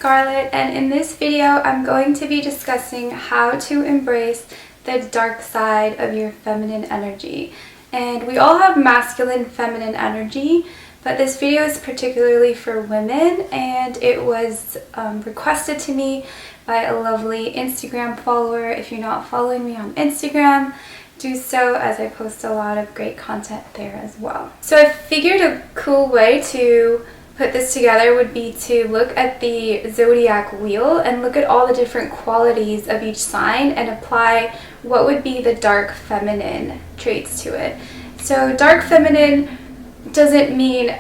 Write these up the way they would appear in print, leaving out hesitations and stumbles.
Scarlett, and in this video I'm going to be discussing how to embrace the dark side of your feminine energy. And we all have masculine feminine energy, but this video is particularly for women, and it was requested to me by a lovely Instagram follower. If you're not following me on Instagram, do so, as I post a lot of great content there as well. So I figured a cool way to put this together would be to look at the zodiac wheel and look at all the different qualities of each sign and apply what would be the dark feminine traits to it. So dark feminine doesn't mean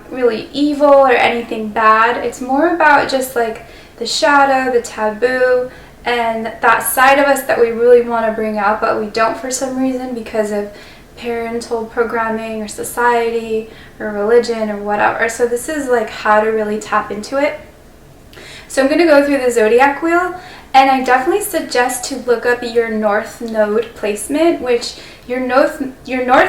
really evil or anything bad. It's more about just like the shadow, the taboo, and that side of us that we really want to bring out but we don't for some reason because of parental programming or society or religion or whatever. So this is like how to really tap into it. So I'm going to go through the zodiac wheel, and I definitely suggest to look up your north node placement, which your north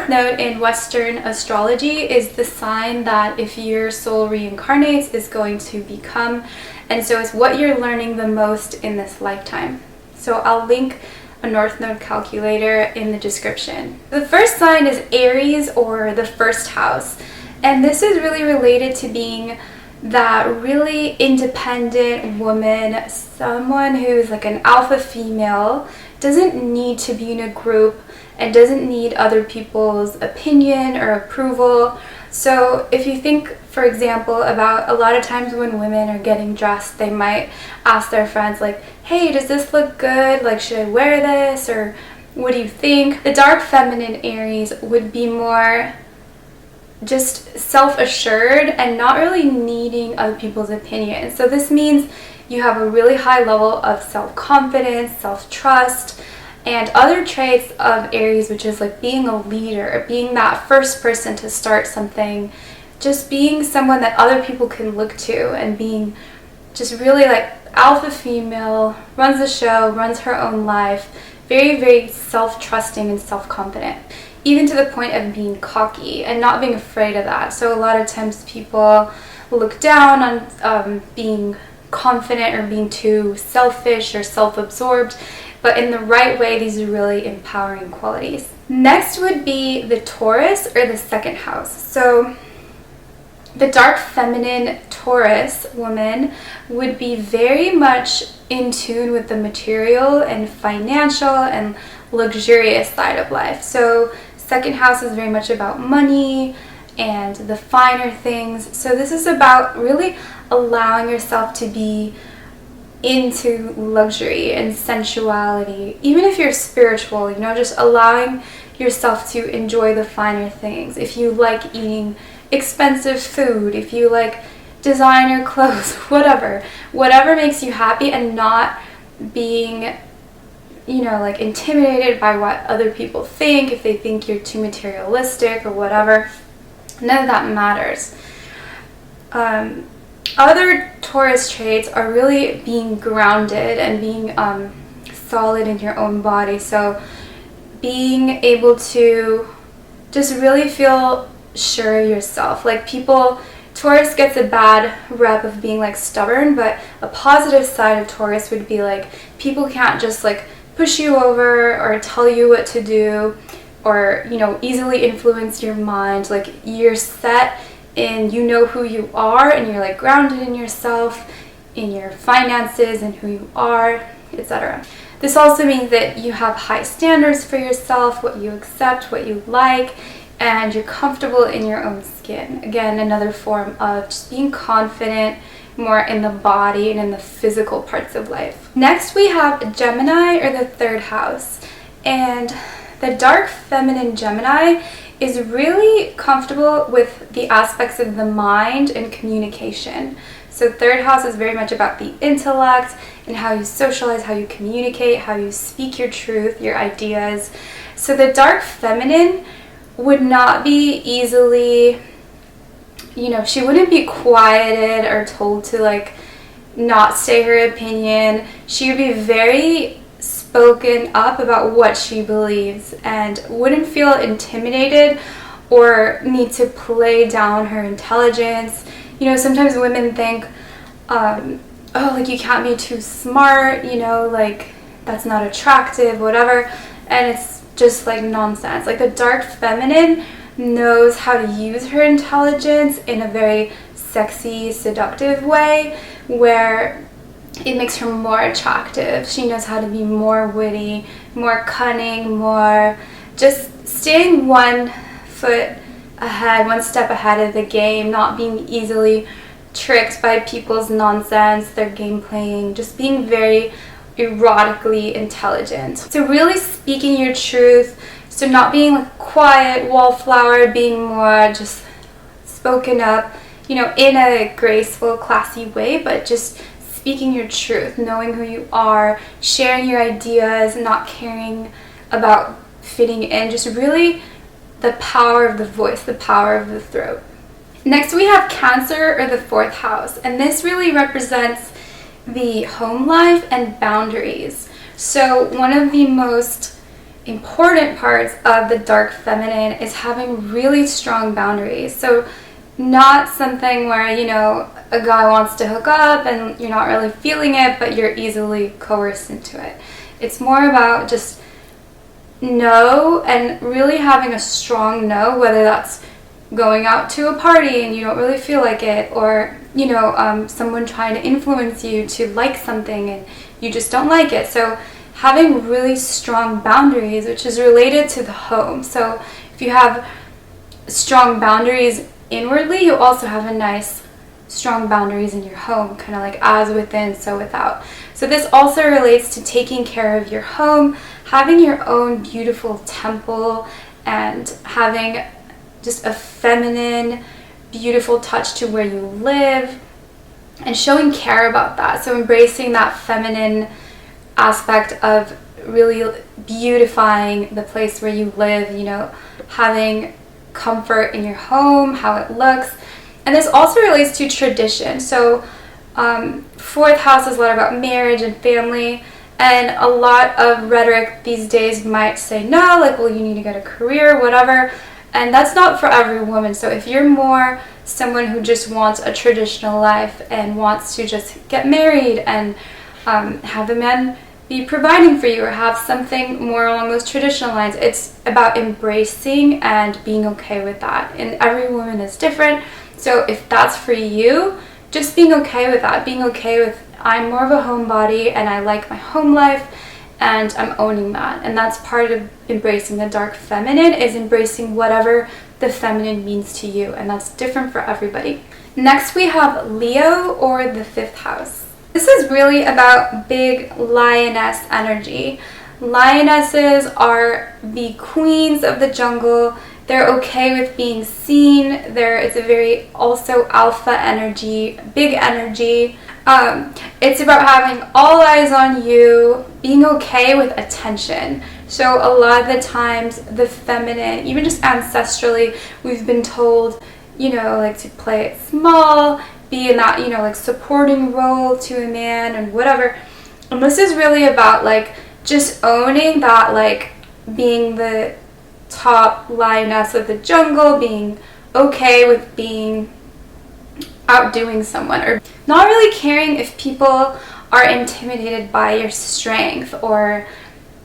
node in Western astrology is the sign that if your soul reincarnates is going to become, and so it's what you're learning the most in this lifetime. So I'll link a north node calculator in the description. The first sign is Aries, or the first house, and this is really related to being that really independent woman, someone who's like an alpha female, doesn't need to be in a group and doesn't need other people's opinion or approval. So if you think, for example, about a lot of times when women are getting dressed, they might ask their friends like, hey, does this look good? Like, should I wear this? Or what do you think? The dark feminine Aries would be more just self-assured and not really needing other people's opinions. So this means you have a really high level of self-confidence, self-trust, and other traits of Aries, which is like being a leader, being that first person to start something, just being someone that other people can look to, and being just really like alpha female, runs the show, runs her own life, very, very self-trusting and self-confident, even to the point of being cocky and not being afraid of that. So a lot of times people look down on being confident or being too selfish or self-absorbed, but in the right way, these are really empowering qualities. Next would be the Taurus, or the second house. So the dark feminine Taurus woman would be very much in tune with the material and financial and luxurious side of life. So second house is very much about money and the finer things. So this is about really allowing yourself to be into luxury and sensuality, even if you're spiritual, you know, just allowing yourself to enjoy the finer things. If you like eating expensive food, if you like designer clothes, whatever makes you happy, and not being, you know, like intimidated by what other people think, if they think you're too materialistic or whatever. None of that matters. Other Taurus traits are really being grounded and being solid in your own body. So being able to just really feel sure of yourself. Like Taurus gets a bad rep of being like stubborn, but a positive side of Taurus would be like people can't just like push you over or tell you what to do, or, you know, easily influence your mind. Like you're set in, you know who you are, and you're like grounded in yourself, in your finances and who you are, etc. This also means that you have high standards for yourself, what you accept, what you like, and you're comfortable in your own skin. Again, another form of just being confident more in the body and in the physical parts of life. Next we have Gemini, or the third house, and the dark feminine Gemini is really comfortable with the aspects of the mind and communication. So third house is very much about the intellect and how you socialize, how you communicate, how you speak your truth, your ideas. So the dark feminine would not be easily, you know, she wouldn't be quieted or told to like not say her opinion. She would be very spoken up about what she believes and wouldn't feel intimidated or need to play down her intelligence. You know, sometimes women think oh, like you can't be too smart, you know, like that's not attractive, whatever. And it's just like nonsense. Like the dark feminine knows how to use her intelligence in a very sexy, seductive way where it makes her more attractive. She knows how to be more witty, more cunning, more just staying one foot ahead, one step ahead of the game, not being easily tricked by people's nonsense, their game playing, just being very erotically intelligent. So really speaking your truth, so not being like quiet wallflower, being more just spoken up, you know, in a graceful, classy way, but just speaking your truth, knowing who you are, sharing your ideas, not caring about fitting in, just really the power of the voice, the power of the throat. Next we have Cancer, or the 4th house, and this really represents the home life and boundaries. So one of the most important parts of the dark feminine is having really strong boundaries. So not something where, you know, a guy wants to hook up and you're not really feeling it, but you're easily coerced into it. It's more about just no, and really having a strong no, whether that's going out to a party and you don't really feel like it, or, you know, someone trying to influence you to like something and you just don't like it. So having really strong boundaries, which is related to the home. So if you have strong boundaries inwardly, you also have a nice strong boundaries in your home, kind of like as within, so without. So this also relates to taking care of your home, having your own beautiful temple, and having just a feminine, beautiful touch to where you live, and showing care about that. So embracing that feminine aspect of really beautifying the place where you live, you know, having comfort in your home, how it looks. And this also relates to tradition. So 4th house is a lot about marriage and family, and a lot of rhetoric these days might say no, like, well, you need to get a career, whatever. And that's not for every woman. So if you're more someone who just wants a traditional life and wants to just get married and have the man be providing for you, or have something more along those traditional lines, it's about embracing and being okay with that. And every woman is different. So if that's for you, just being okay with that, being okay with, I'm more of a homebody and I like my home life, and I'm owning that. And that's part of embracing the dark feminine, is embracing whatever the feminine means to you, and that's different for everybody. Next we have Leo, or the 5th house. This is really about big lioness energy. Lionesses are the queens of the jungle. They're okay with being seen. It's a very also alpha energy, big energy. It's about having all eyes on you, being okay with attention. So a lot of the times the feminine, even just ancestrally, we've been told, you know, like to play it small, be in that, you know, like supporting role to a man and whatever. And this is really about like just owning that, like being the top lioness of the jungle, being okay with being outdoing someone, or not really caring if people are intimidated by your strength or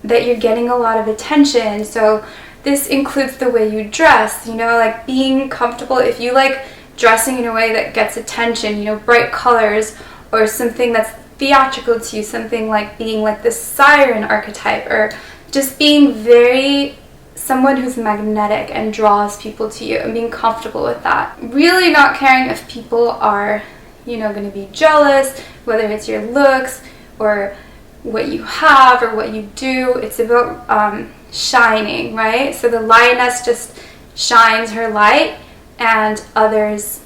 that you're getting a lot of attention. So this includes the way you dress, you know, like being comfortable. If you like dressing in a way that gets attention, you know, bright colors, or something that's theatrical to you, something like being like the siren archetype, or just being very someone who's magnetic and draws people to you, and being comfortable with that. Really not caring if people are, you know, going to be jealous, whether it's your looks or what you have or what you do. It's about shining, right? So the lioness just shines her light and others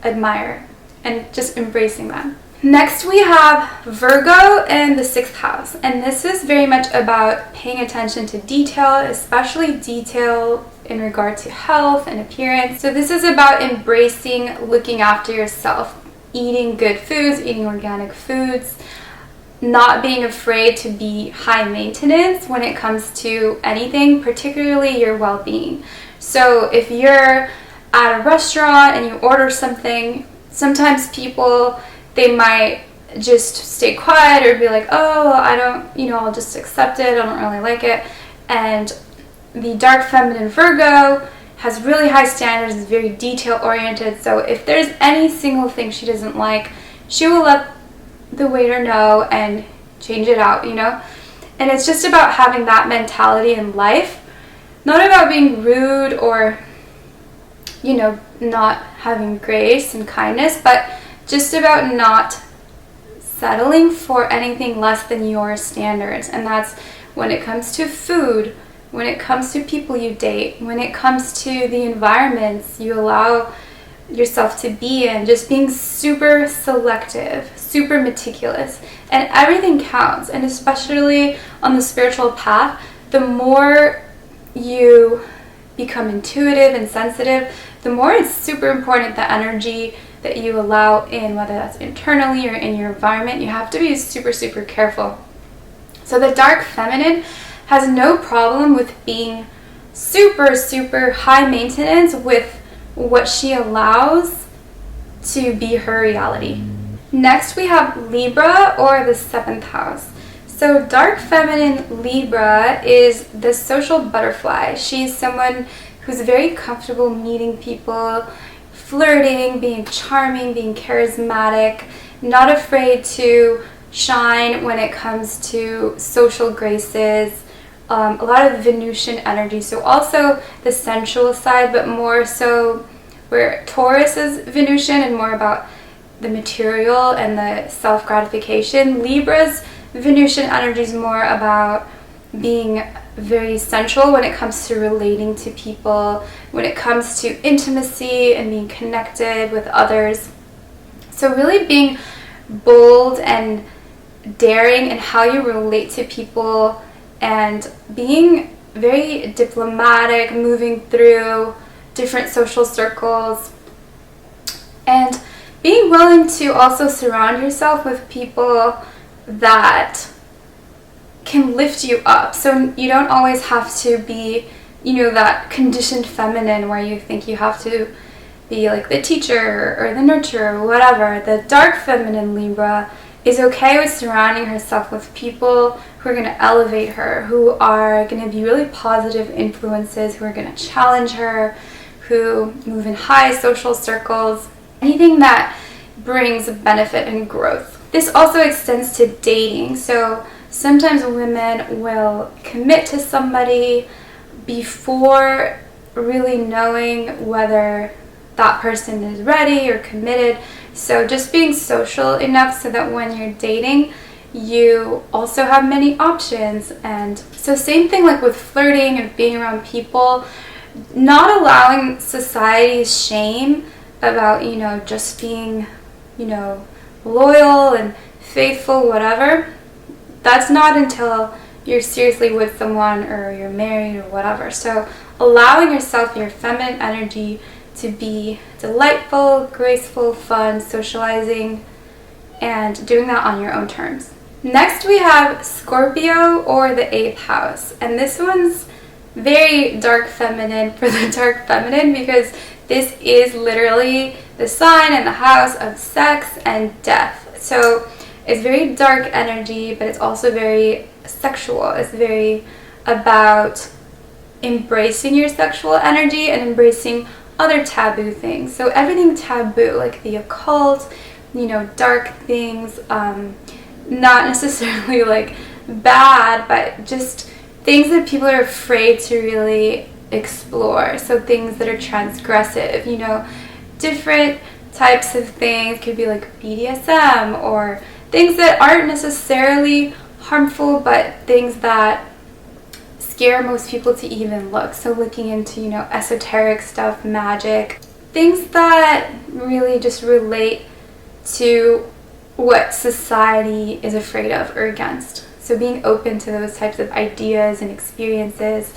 admire, and just embracing them. Next we have Virgo in the 6th house, and this is very much about paying attention to detail, especially detail in regard to health and appearance. So this is about embracing looking after yourself, eating good foods, eating organic foods, not being afraid to be high maintenance when it comes to anything, particularly your well-being. So if you're at a restaurant and you order something, sometimes people, they might just stay quiet or be like, oh, I don't, I'll just accept it, I don't really like it. And the dark feminine Virgo has really high standards, is very detail oriented, so if there's any single thing she doesn't like, she will let the waiter know and change it out, And it's just about having that mentality in life, not about being rude or, not having grace and kindness, but just about not settling for anything less than your standards. And that's when it comes to food, when it comes to people you date, when it comes to the environments you allow yourself to be in, just being super selective, super meticulous, and everything counts. And especially on the spiritual path, the more you become intuitive and sensitive, the more it's super important the energy that you allow in, whether that's internally or in your environment. You have to be super, super careful. So the dark feminine has no problem with being super, super high maintenance with what she allows to be her reality. Next we have Libra, or the 7th house. So dark feminine Libra is the social butterfly. She's someone who's very comfortable meeting people, flirting, being charming, being charismatic, not afraid to shine when it comes to social graces, a lot of Venusian energy. So also the sensual side, but more so where Taurus is Venusian and more about the material and the self-gratification. Libra's Venusian energy is more about being very sensual when it comes to relating to people, when it comes to intimacy and being connected with others. So really being bold and daring in how you relate to people, and being very diplomatic, moving through different social circles, and being willing to also surround yourself with people that can lift you up. So you don't always have to be, that conditioned feminine where you think you have to be like the teacher or the nurturer or whatever. The dark feminine Libra is okay with surrounding herself with people who are going to elevate her, who are going to be really positive influences, who are going to challenge her, who move in high social circles, anything that brings benefit and growth. This also extends to dating. So sometimes women will commit to somebody before really knowing whether that person is ready or committed. So just being social enough so that when you're dating, you also have many options. And so same thing like with flirting and being around people, not allowing society's shame about, just being, loyal and faithful, whatever. That's not until you're seriously with someone or you're married or whatever. So allowing yourself, your feminine energy, to be delightful, graceful, fun, socializing, and doing that on your own terms. Next we have Scorpio, or the 8th house. And this one's very dark feminine for the dark feminine, because this is literally the sign and the house of sex and death. So it's very dark energy, but it's also very sexual. It's very about embracing your sexual energy and embracing other taboo things. So everything taboo, like the occult, dark things, not necessarily like bad, but just things that people are afraid to really explore. So things that are transgressive, different types of things. Could be like BDSM, or things that aren't necessarily harmful, but things that scare most people to even look. So looking into, esoteric stuff, magic, things that really just relate to what society is afraid of or against. So being open to those types of ideas and experiences.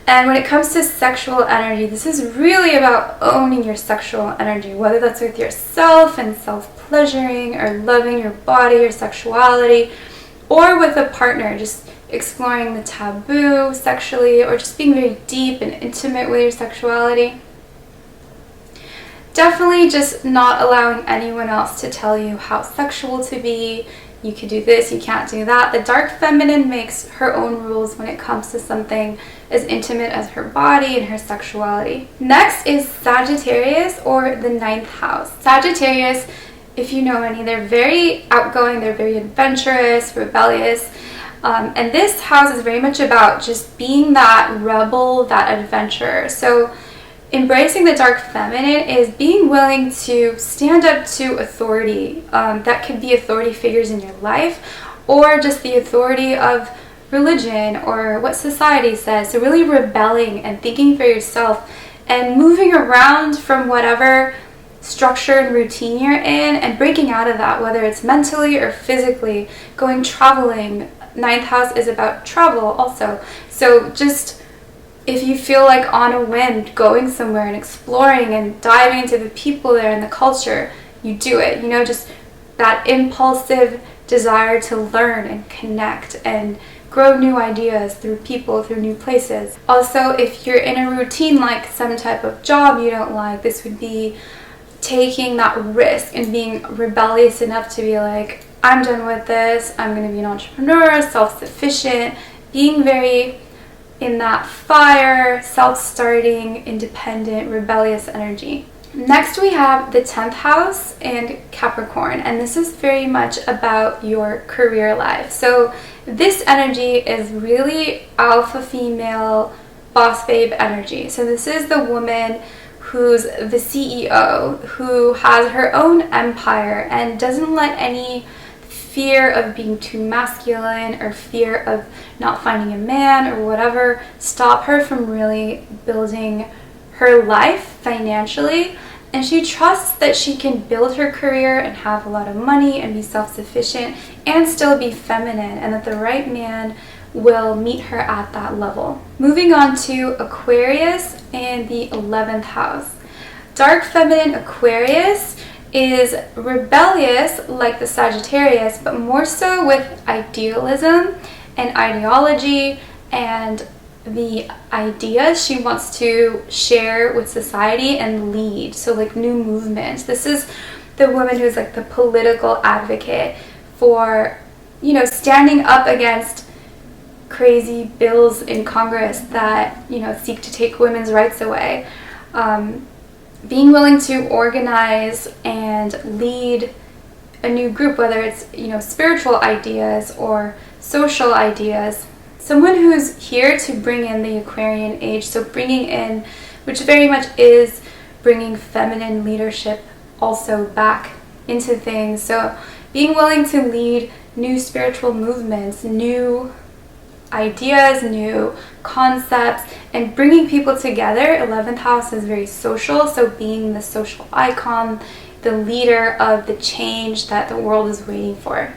And when it comes to sexual energy, this is really about owning your sexual energy, whether that's with yourself and self-pleasuring, or loving your body or sexuality, or with a partner, just exploring the taboo sexually, or just being very deep and intimate with your sexuality. definitely just not allowing anyone else to tell you how sexual to be. You can do this, you can't do that. The dark feminine makes her own rules when it comes to something as intimate as her body and her sexuality. Next is Sagittarius, or the 9th house. Sagittarius, if you know any, they're very outgoing, they're very adventurous, rebellious. And this house is very much about just being that rebel, that adventurer. So embracing the dark feminine is being willing to stand up to authority. That could be authority figures in your life, or just the authority of religion or what society says. So really rebelling and thinking for yourself and moving around from whatever structure and routine you're in and breaking out of that, whether it's mentally or physically. Going traveling. 9th house is about travel also. So just if you feel like on a whim going somewhere and exploring and diving into the people there and the culture, you do it. You know, just that impulsive desire to learn and connect and grow new ideas through people, through new places. Also, if you're in a routine like some type of job you don't like, this would be taking that risk and being rebellious enough to be like, I'm done with this, I'm going to be an entrepreneur, self-sufficient, being very in that fire, self-starting, independent, rebellious energy. Next we have the 10th house and Capricorn, and this is very much about your career life. So this energy is really alpha female boss babe energy. So this is the woman who's the CEO, who has her own empire and doesn't let any fear of being too masculine or fear of not finding a man or whatever stop her from really building her life financially. And she trusts that she can build her career and have a lot of money and be self-sufficient and still be feminine, and that the right man will meet her at that level. Moving on to Aquarius and the 11th house. Dark feminine Aquarius is rebellious like the Sagittarius, but more so with idealism and ideology and the ideas she wants to share with society and lead. So like new movements. This is the woman who's like the political advocate for, you know, standing up against crazy bills in Congress that, you know, seek to take women's rights away. Being willing to organize and lead a new group, whether it's, you know, spiritual ideas or social ideas. Someone who's here to bring in the Aquarian age, so bringing in, which very much is bringing feminine leadership also back into things. So being willing to lead new spiritual movements, new ideas, new concepts, and bringing people together. 11th house is very social, so being the social icon, the leader of the change that the world is waiting for.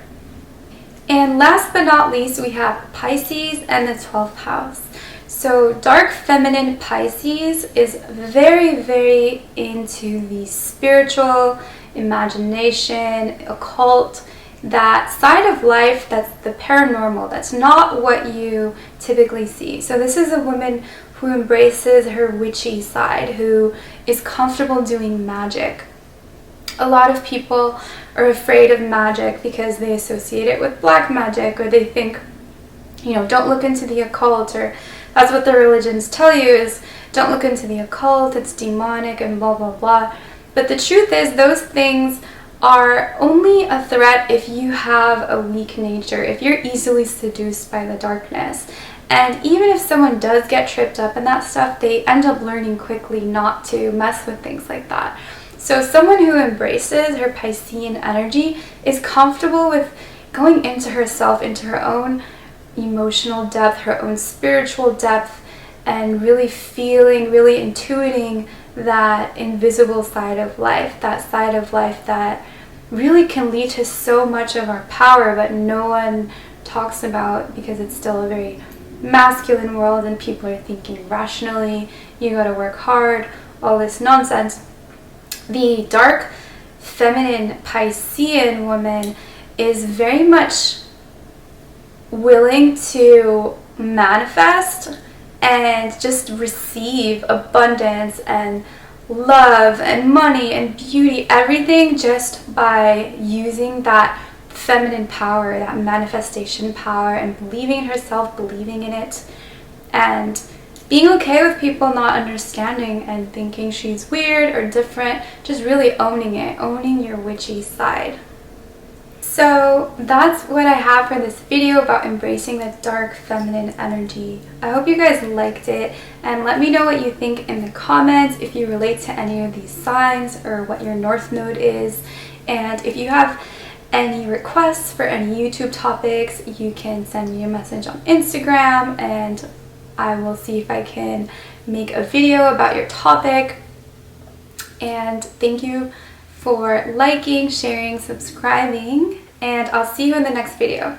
And last but not least, we have Pisces and the 12th house. So dark feminine Pisces is very, very into the spiritual, imagination, occult, that side of life that's the paranormal, that's not what you typically see. So this is a woman who embraces her witchy side, who is comfortable doing magic. A lot of people are afraid of magic because they associate it with black magic, or they think, you know, don't look into the occult, or that's what the religions tell you, is don't look into the occult, it's demonic and blah blah blah. But the truth is, those things are only a threat if you have a weak nature, if you're easily seduced by the darkness. And even if someone does get tripped up in that stuff, they end up learning quickly not to mess with things like that. So someone who embraces her Piscean energy is comfortable with going into herself, into her own emotional depth, her own spiritual depth, and really feeling, really intuiting that invisible side of life, that side of life that really can lead to so much of our power, but no one talks about because it's still a very masculine world and people are thinking rationally, you gotta work hard, all this nonsense. The dark feminine Piscean woman is very much willing to manifest and just receive abundance and love and money and beauty, everything, just by using that feminine power, that manifestation power, and believing in herself, believing in it, and being okay with people not understanding and thinking she's weird or different, just really owning it, owning your witchy side. So that's what I have for this video about embracing the dark feminine energy. I hope you guys liked it, and let me know what you think in the comments, if you relate to any of these signs or what your North Node is. And if you have any requests for any YouTube topics, you can send me a message on Instagram and I will see if I can make a video about your topic. And thank you for liking, sharing, subscribing, and I'll see you in the next video.